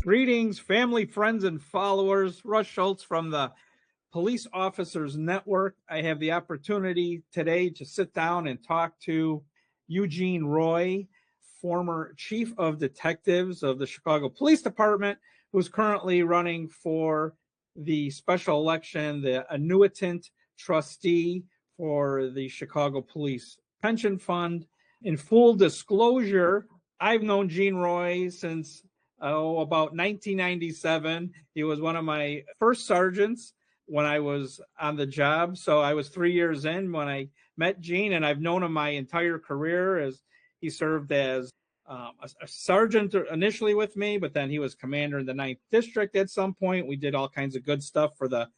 Greetings, family, friends, and followers. Russ Schultz from the Police Officers Network. I have the opportunity today to sit down and talk to Eugene Roy, former Chief of Detectives of the Chicago Police Department, who's currently running for the special election, the annuitant trustee for the Chicago Police Pension Fund. In full disclosure, I've known Gene Roy since about 1997. He was one of my first sergeants when I was on the job. So I was 3 years in when I met Gene, and I've known him my entire career as he served as a sergeant initially with me, but then he was commander in the 9th District at some point. We did all kinds of good stuff for the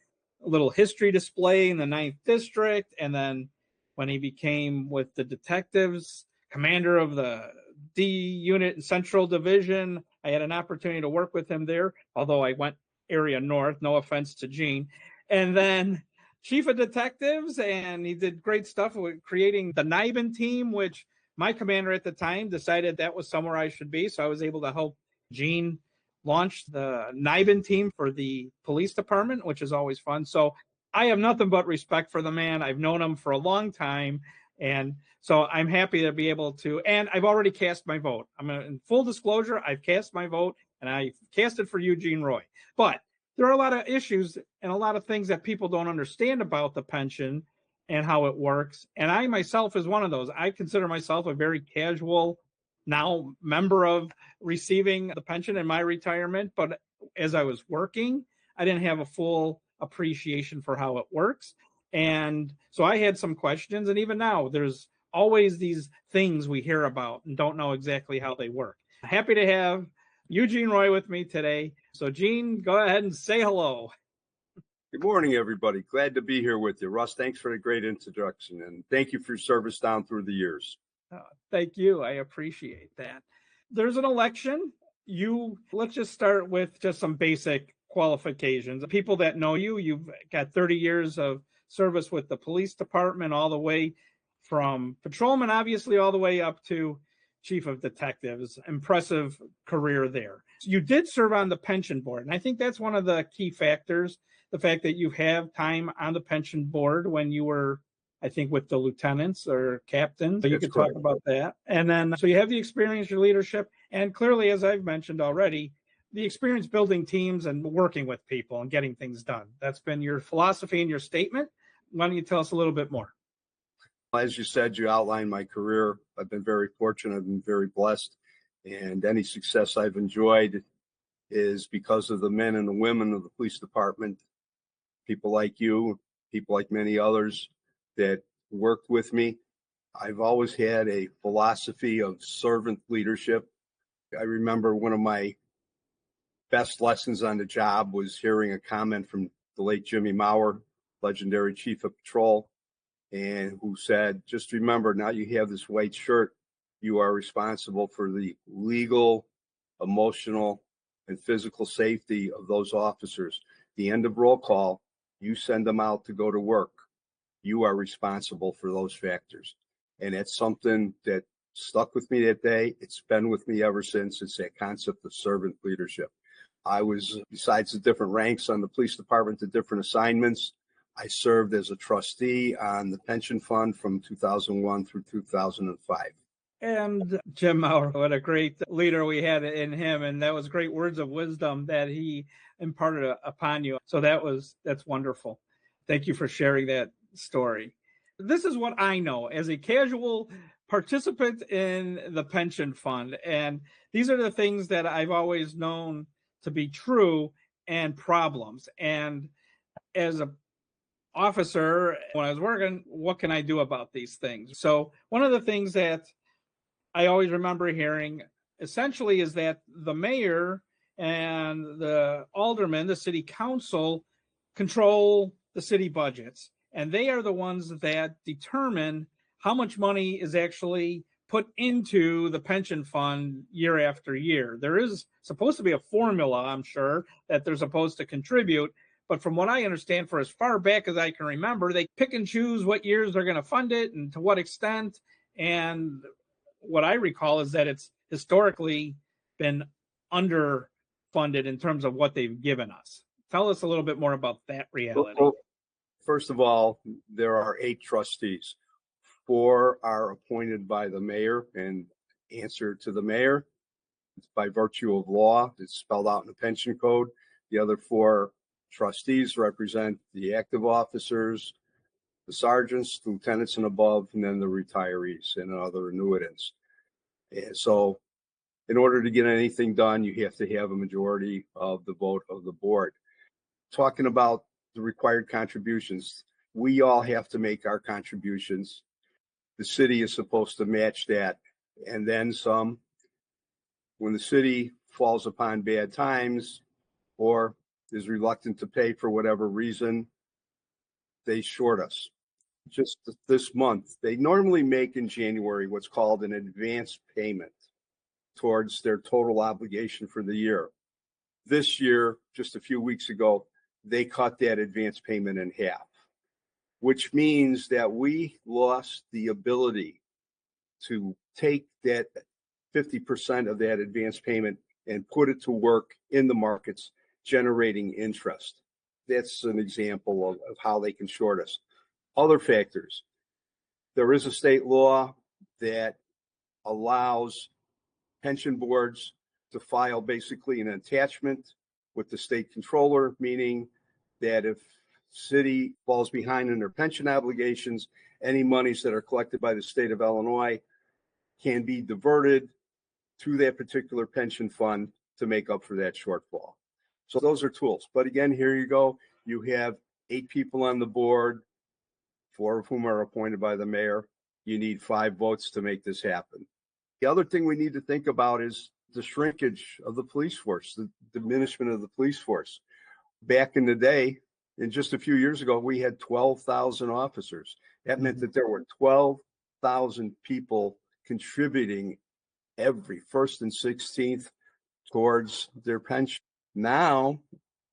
little history display in the 9th District. And then when he became with the detectives, commander of the D Unit and Central Division, I had an opportunity to work with him there, although I went area north, no offense to Gene. And then chief of detectives, and he did great stuff with creating the NIBIN team, which my commander at the time decided that was somewhere I should be. So I was able to help Gene launch the NIBIN team for the police department, which is always fun. So I have nothing but respect for the man. I've known him for a long time. And so I'm happy to be able to, and I've already cast my vote. In full disclosure, I've cast my vote, and I cast it for Eugene Roy. But there are a lot of issues and a lot of things that people don't understand about the pension and how it works. And I myself is one of those. I consider myself a very casual now member of receiving the pension in my retirement. But as I was working, I didn't have a full appreciation for how it works. And so I had some questions. And even now, there's always these things we hear about and don't know exactly how they work. Happy to have Eugene Roy with me today. So Gene, go ahead and say hello. Good morning, everybody. Glad to be here with you. Russ, thanks for the great introduction, and thank you for your service down through the years. Thank you. I appreciate that. There's an election. Let's just start with just some basic qualifications. People that know you, you've got 30 years of service with the police department, all the way from patrolman, obviously, all the way up to chief of detectives. Impressive career there. You did serve on the pension board, and I think that's one of the key factors, the fact that you have time on the pension board when you were, I think, with the lieutenants or captains. So you could talk about that. And then, so you have the experience, your leadership, and clearly, as I've mentioned already, the experience building teams and working with people and getting things done. That's been your philosophy and your statement. Why don't you tell us a little bit more? As you said, you outlined my career. I've been very fortunate. I've been very blessed. And any success I've enjoyed is because of the men and the women of the police department, people like you, people like many others that worked with me. I've always had a philosophy of servant leadership. I remember one of my best lessons on the job was hearing a comment from the late Jimmy Maurer, legendary chief of patrol, and who said, just remember, now you have this white shirt, you are responsible for the legal, emotional, and physical safety of those officers. The end of roll call, you send them out to go to work. You are responsible for those factors. And it's something that stuck with me that day. It's been with me ever since. It's that concept of servant leadership. I was, besides the different ranks on the police department, the different assignments, I served as a trustee on the pension fund from 2001 through 2005. And Jim Maurer, what a great leader we had in him. And that was great words of wisdom that he imparted upon you. So that's wonderful. Thank you for sharing that story. This is what I know as a casual participant in the pension fund. And these are the things that I've always known to be true and problems. And as a officer, when I was working, what can I do about these things? So one of the things that I always remember hearing essentially is that the mayor and the aldermen, the city council, control the city budgets. And they are the ones that determine how much money is actually put into the pension fund year after year. There is supposed to be a formula, I'm sure, that they're supposed to contribute. But from what I understand, for as far back as I can remember, they pick and choose what years they're going to fund it and to what extent. And what I recall is that it's historically been underfunded underfunded in terms of what they've given us. Tell us a little bit more about that reality. Well, first of all, there are 8 trustees. 4 are appointed by the mayor and answer to the mayor. It's by virtue of law. It's spelled out in the pension code. The other 4 trustees represent the active officers, the sergeants, lieutenants and above, and then the retirees and other annuitants. And so in order to get anything done, you have to have a majority of the vote of the board. Talking about the required contributions, we all have to make our contributions. The city is supposed to match that and then some. When the city falls upon bad times or is reluctant to pay for whatever reason, they short us. Just this month, they normally make in January what's called an advance payment towards their total obligation for the year. This year, just a few weeks ago, they cut that advance payment in half, which means that we lost the ability to take that 50% of that advance payment and put it to work in the markets, generating interest. That's an example of how they can short us. Other factors. There is a state law that allows pension boards to file basically an attachment with the state controller, meaning that if city falls behind in their pension obligations, any monies that are collected by the state of Illinois can be diverted to that particular pension fund to make up for that shortfall. So those are tools. But again, here you go. You have 8 people on the board, 4 of whom are appointed by the mayor. You need 5 votes to make this happen. The other thing we need to think about is the shrinkage of the police force, the diminishment of the police force. Back in the day, and just a few years ago, we had 12,000 officers. That meant that there were 12,000 people contributing every 1st and 16th towards their pension. Now,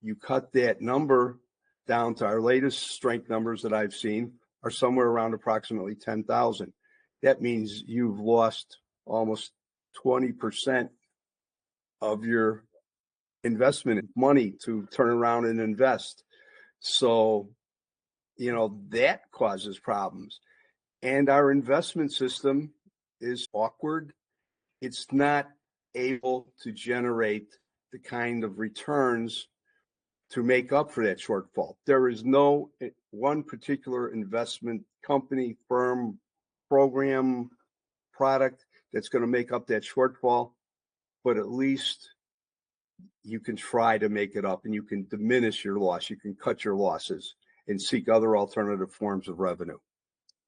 you cut that number down to our latest strength numbers that I've seen are somewhere around approximately 10,000. That means you've lost almost 20% of your investment money to turn around and invest. So, that causes problems. And our investment system is awkward. It's not able to generate the kind of returns to make up for that shortfall. There is no one particular investment company, firm, program, product that's going to make up that shortfall, but at least you can try to make it up and you can diminish your loss. You can cut your losses and seek other alternative forms of revenue.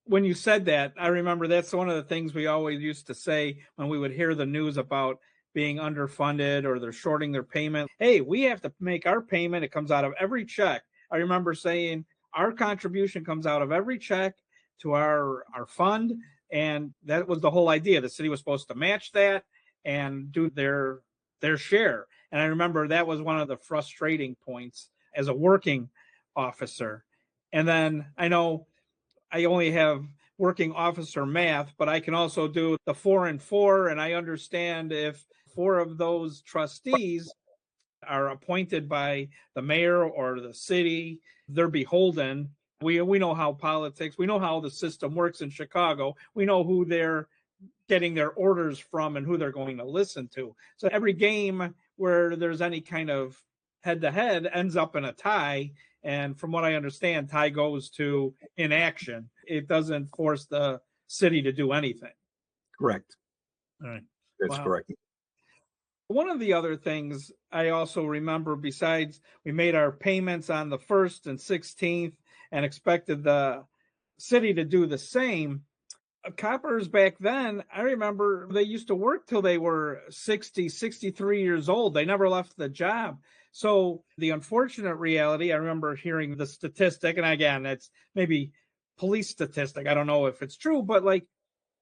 When you said that, I remember that's one of the things we always used to say when we would hear the news about being underfunded or they're shorting their payment. Hey, we have to make our payment. It comes out of every check. I remember saying our contribution comes out of every check to our fund. And that was the whole idea. The city was supposed to match that and do their share. And I remember that was one of the frustrating points as a working officer. And then I know I only have working officer math, but I can also do the 4 and 4. And I understand if 4 of those trustees are appointed by the mayor or the city, they're beholden. We know how politics, we know how the system works in Chicago. We know who they're getting their orders from and who they're going to listen to. So every game where there's any kind of head-to-head ends up in a tie. And from what I understand, tie goes to inaction. It doesn't force the city to do anything. Correct. All right. That's correct. One of the other things I also remember, besides we made our payments on the 1st and 16th and expected the city to do the same, coppers back then, I remember they used to work till they were 60, 63 years old. They never left the job. So the unfortunate reality, I remember hearing the statistic, and again, it's maybe police statistic. I don't know if it's true, but like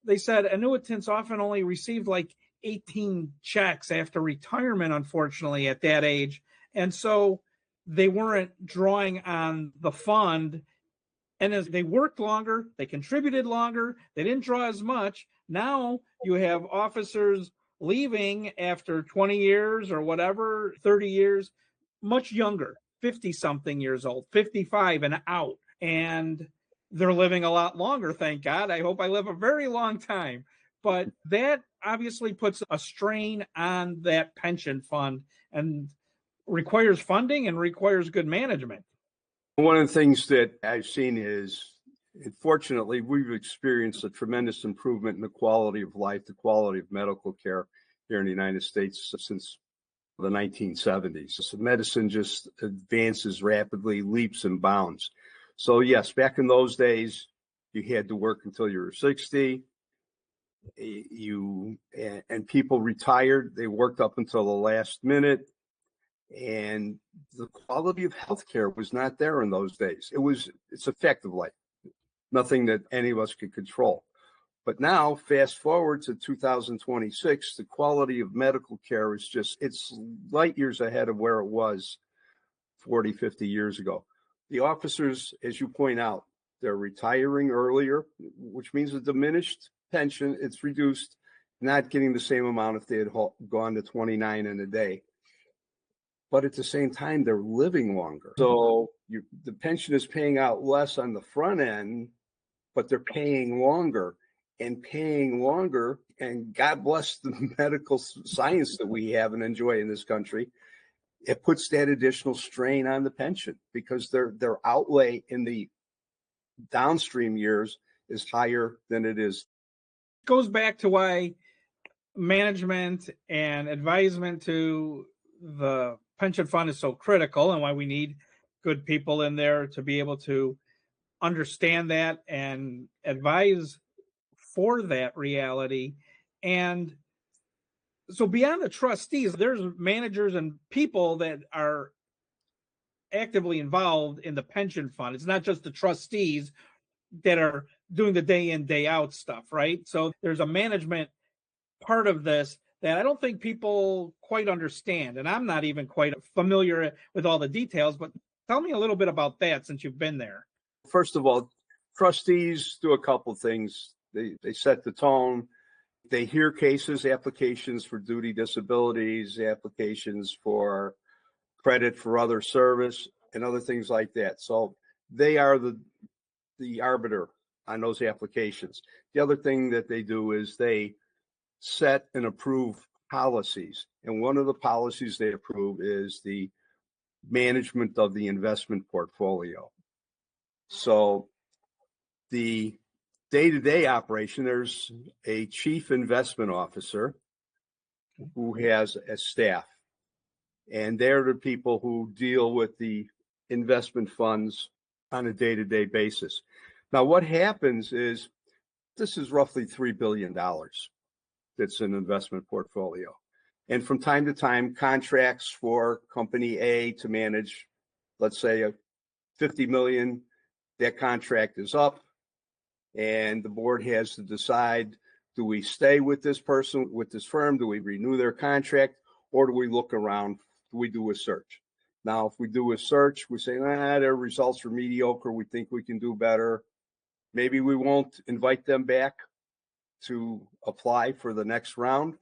they said, annuitants often only received like 18 checks after retirement, unfortunately, at that age. And so they weren't drawing on the fund. And as they worked longer, they contributed longer, they didn't draw as much. Now you have officers leaving after 20 years or whatever, 30 years, much younger, 50 something years old, 55 and out. And they're living a lot longer, thank God. I hope I live a very long time. But that obviously puts a strain on that pension fund and requires funding and requires good management. One of the things that I've seen is, unfortunately, we've experienced a tremendous improvement in the quality of life, the quality of medical care here in the United States since the 1970s. So medicine just advances rapidly, leaps and bounds. So yes, back in those days, you had to work until you were 60. And people retired. They worked up until the last minute. And the quality of healthcare was not there in those days. It's effectively nothing that any of us could control. But now, fast forward to 2026, the quality of medical care it's light years ahead of where it was 40, 50 years ago. The officers, as you point out, they're retiring earlier, which means a diminished pension. It's reduced, not getting the same amount if they had gone to 29 in a day. But at the same time, they're living longer. So the pension is paying out less on the front end, but they're paying longer. And God bless the medical science that we have and enjoy in this country. It puts that additional strain on the pension because their outlay in the downstream years is higher than it is. It goes back to why management and advisement to the pension fund is so critical and why we need good people in there to be able to understand that and advise for that reality. And so beyond the trustees, there's managers and people that are actively involved in the pension fund. It's not just the trustees that are doing the day in, day out stuff, right? So there's a management part of this that I don't think people quite understand. And I'm not even quite familiar with all the details, but tell me a little bit about that since you've been there. First of all, trustees do a couple things. They set the tone. They hear cases, applications for duty disabilities, applications for credit for other service, and other things like that. So they are the arbiter on those applications. The other thing that they do is they set and approve policies. And one of the policies they approve is the management of the investment portfolio. So the day-to-day operation, there's a chief investment officer who has a staff, and they're the people who deal with the investment funds on a day-to-day basis. Now, what happens is this is roughly $3 billion that's an investment portfolio. And from time to time, contracts for company A to manage, let's say, a $50 million, that contract is up, and the board has to decide, do we stay with this person, with this firm? Do we renew their contract? Or do we look around? Do we do a search? Now, if we do a search, we say, their results are mediocre. We think we can do better. Maybe we won't invite them back to apply for the next round,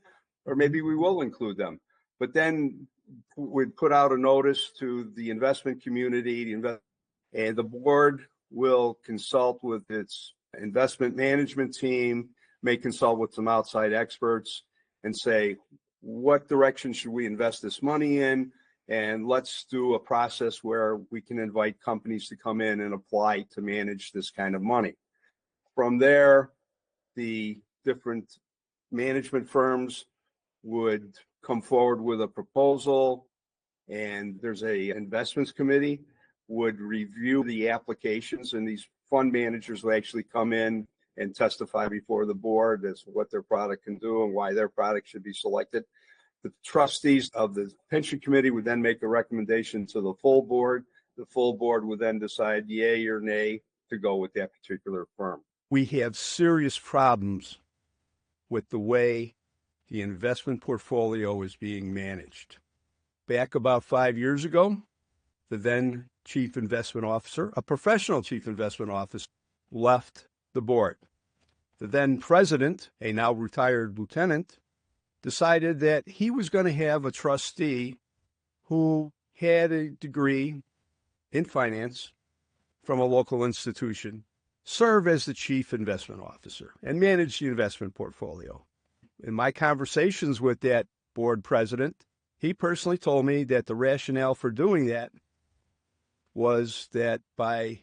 or maybe we will include them. But then we'd put out a notice to the investment community, and the board will consult with its investment management team, may consult with some outside experts and say, what direction should we invest this money in? And let's do a process where we can invite companies to come in and apply to manage this kind of money. From there, the different management firms would come forward with a proposal, and there's a investments committee would review the applications, and these fund managers will actually come in and testify before the board as to what their product can do and why their product should be selected. The trustees of the pension committee would then make a recommendation to the full board. The full board would then decide yay or nay to go with that particular firm. We have serious problems with the way the investment portfolio is being managed. Back about 5 years ago, the then chief investment officer, a professional chief investment officer, left the board. The then president, a now retired lieutenant, decided that he was going to have a trustee who had a degree in finance from a local institution serve as the chief investment officer and manage the investment portfolio. In my conversations with that board president, he personally told me that the rationale for doing that was that by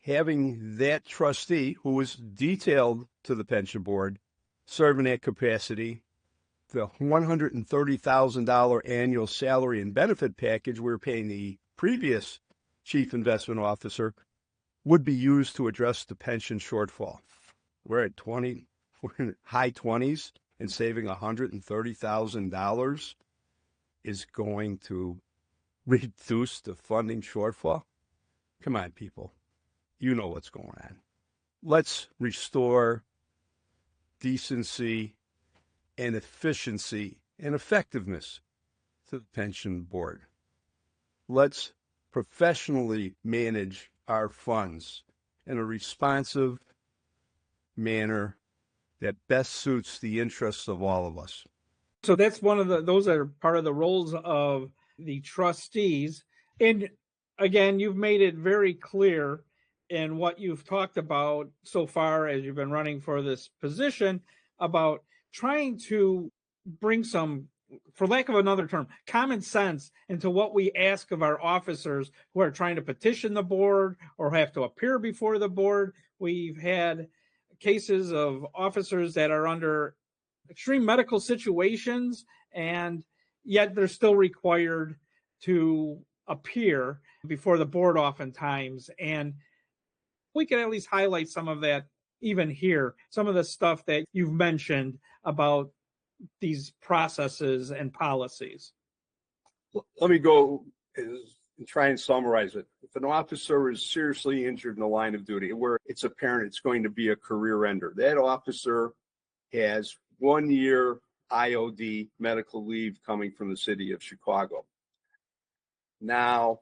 having that trustee who was detailed to the pension board serve in that capacity, the $130,000 annual salary and benefit package we were paying the previous chief investment officer would be used to address the pension shortfall. We're at we're in high 20s, and saving $130,000 is going to reduce the funding shortfall. Come on, people. You know what's going on. Let's restore decency and efficiency and effectiveness to the pension board. Let's professionally manage our funds in a responsive manner that best suits the interests of all of us. So that's those are part of the roles of the trustees. And again, you've made it very clear in what you've talked about so far as you've been running for this position about trying to bring some, for lack of another term, common sense into what we ask of our officers who are trying to petition the board or have to appear before the board. We've had cases of officers that are under extreme medical situations, and yet they're still required to appear before the board oftentimes. And we can at least highlight some of that even here, some of the stuff that you've mentioned about these processes and policies. Let me go and try and summarize it. If an officer is seriously injured in the line of duty, where it's apparent it's going to be a career ender, that officer has 1 year IOD medical leave coming from the city of Chicago. Now,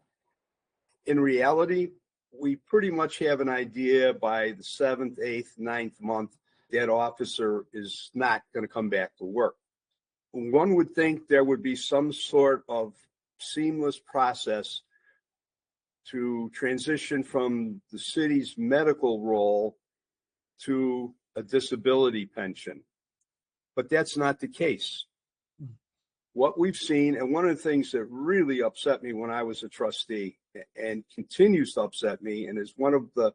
in reality, we pretty much have an idea by the 7th, 8th, 9th month that officer is not going to come back to work. One would think there would be some sort of seamless process to transition from the city's medical role to a disability pension. But that's not the case. What we've seen, and one of the things that really upset me when I was a trustee and continues to upset me and is one of the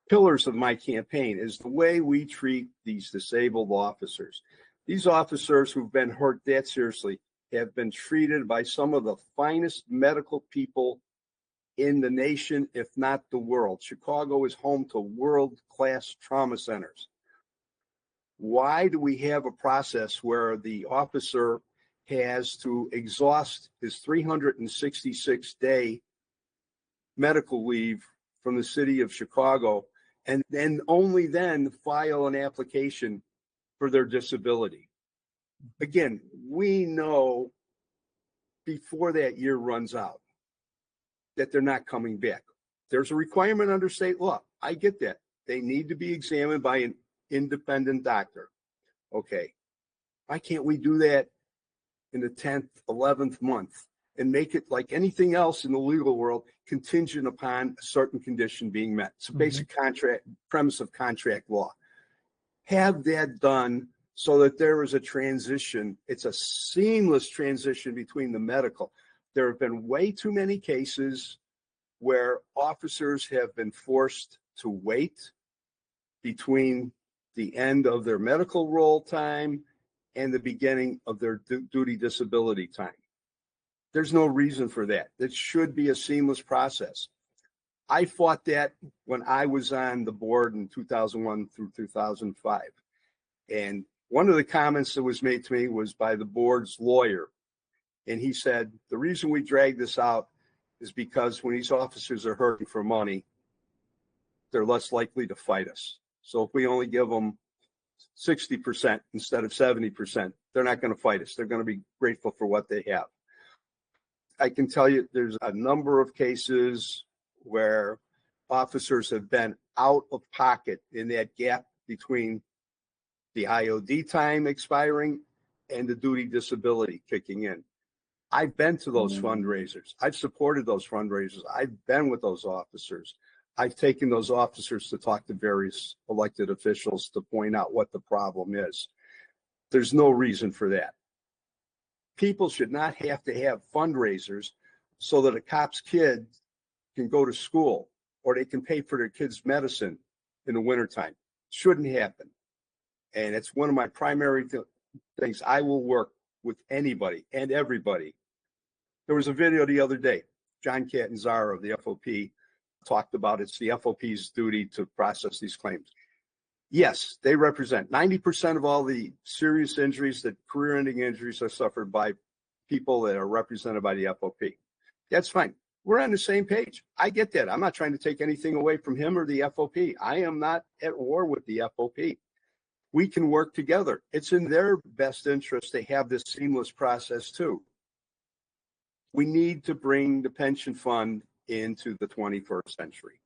pillars of my campaign, is the way we treat these disabled officers. These officers who've been hurt that seriously have been treated by some of the finest medical people in the nation, if not the world. Chicago is home to world-class trauma centers. Why do we have a process where the officer has to exhaust his 366-day medical leave from the city of Chicago and then only then file an application for their disability? Again, we know before that year runs out that they're not coming back. There's a requirement under state law. I get that. They need to be examined by an independent doctor. Okay. Why can't we do that in the 10th, 11th month and make it like anything else in the legal world, contingent upon a certain condition being met? It's a basic premise of contract law. Have that done so that there is a transition. It's a seamless transition between the medical. There have been way too many cases where officers have been forced to wait between the end of their medical role time and the beginning of their duty disability time. There's no reason for that. It should be a seamless process. I fought that when I was on the board in 2001 through 2005. And one of the comments that was made to me was by the board's lawyer. And he said, the reason we drag this out is because when these officers are hurting for money, they're less likely to fight us. So if we only give them 60% instead of 70%, they're not going to fight us. They're going to be grateful for what they have. I can tell you there's a number of cases where officers have been out of pocket in that gap between the IOD time expiring and the duty disability kicking in. I've been to those fundraisers. I've supported those fundraisers. I've been with those officers. I've taken those officers to talk to various elected officials to point out what the problem is. There's no reason for that. People should not have to have fundraisers so that a cop's kid can go to school or they can pay for their kids' medicine in the wintertime. Shouldn't happen. And it's one of my primary things. I will work with anybody and everybody. There was a video the other day. John Catanzaro of the FOP talked about it's the FOP's duty to process these claims. Yes, they represent 90% of all the serious injuries, that career-ending injuries, are suffered by people that are represented by the FOP. That's fine. We're on the same page. I get that. I'm not trying to take anything away from him or the FOP. I am not at war with the FOP. We can work together. It's in their best interest to have this seamless process too. We need to bring the pension fund into the 21st century.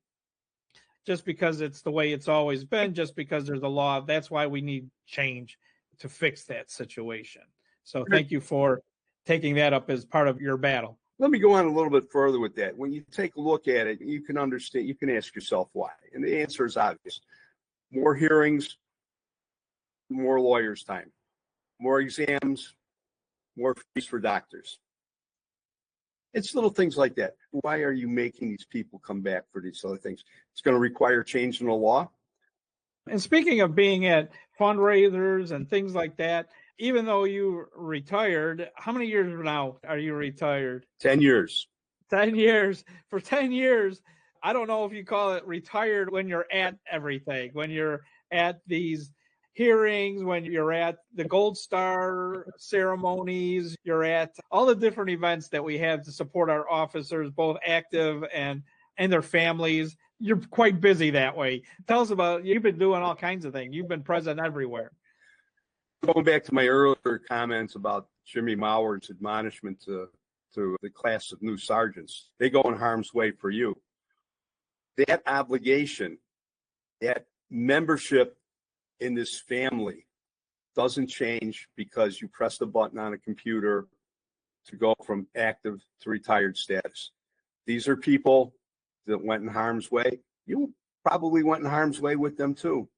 Just because it's the way it's always been, just because there's a law, that's why we need change to fix that situation. So thank you for taking that up as part of your battle. Let me go on a little bit further with that. When you take a look at it, you can understand, you can ask yourself why. And the answer is obvious. More hearings, more lawyers' time, more exams, more fees for doctors. It's little things like that. Why are you making these people come back for these other things? It's going to require change in the law. And speaking of being at fundraisers and things like that, even though you retired, how many years now are you retired? 10 years. 10 years. For 10 years, I don't know if you call it retired when you're at everything, when you're at these hearings, when you're at the Gold Star ceremonies, you're at all the different events that we have to support our officers, both active and their families. You're quite busy that way. Tell us about, you've been doing all kinds of things. You've been present everywhere. Going back to my earlier comments about Jimmy Mauer's admonishment to the class of new sergeants, they go in harm's way for you. That obligation, that membership in this family doesn't change because you press the button on a computer to go from active to retired status. These are people that went in harm's way. You probably went in harm's way with them too.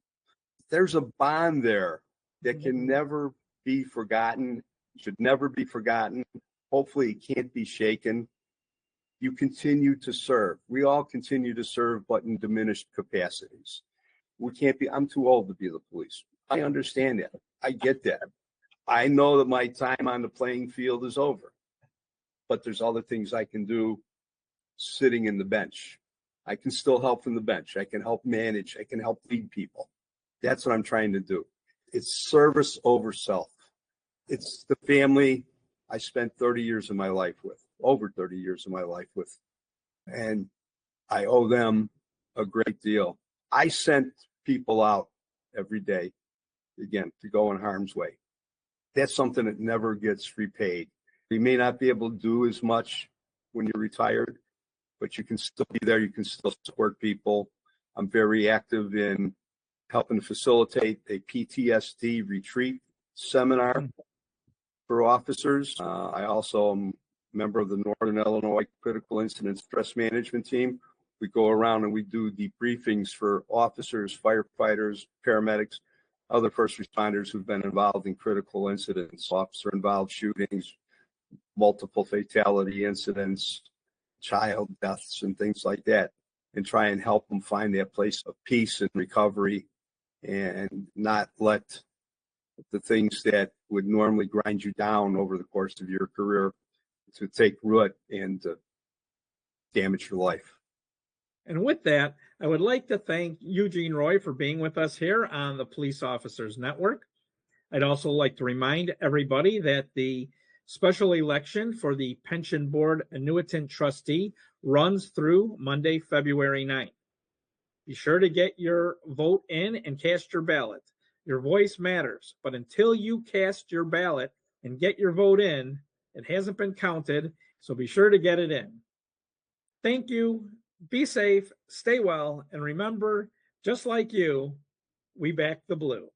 There's a bond there that can never be forgotten, should never be forgotten. Hopefully it can't be shaken. You continue to serve. We all continue to serve, but in diminished capacities. We can't be, I'm too old to be the police. I understand that. I get that. I know that my time on the playing field is over, but there's other things I can do sitting in the bench. I can still help from the bench. I can help manage. I can help lead people. That's what I'm trying to do. It's service over self. It's the family I spent 30 years of my life with, over 30 years of my life with, and I owe them a great deal. I sent people out every day, again, to go in harm's way. That's something that never gets repaid. You may not be able to do as much when you're retired, but you can still be there. You can still support people. I'm very active in helping facilitate a PTSD retreat seminar for officers. I also am a member of the Northern Illinois Critical Incident Stress Management Team. We go around and we do debriefings for officers, firefighters, paramedics, other first responders who've been involved in critical incidents, officer-involved shootings, multiple fatality incidents, child deaths, and things like that, and try and help them find that place of peace and recovery and not let the things that would normally grind you down over the course of your career to take root and damage your life. And with that, I would like to thank Eugene Roy for being with us here on the Police Officers Network. I'd also like to remind everybody that the special election for the Pension Board Annuitant Trustee runs through Monday, February 9th. Be sure to get your vote in and cast your ballot. Your voice matters, but until you cast your ballot and get your vote in, it hasn't been counted, so be sure to get it in. Thank you. Be safe, stay well, and remember, just like you, we back the blue.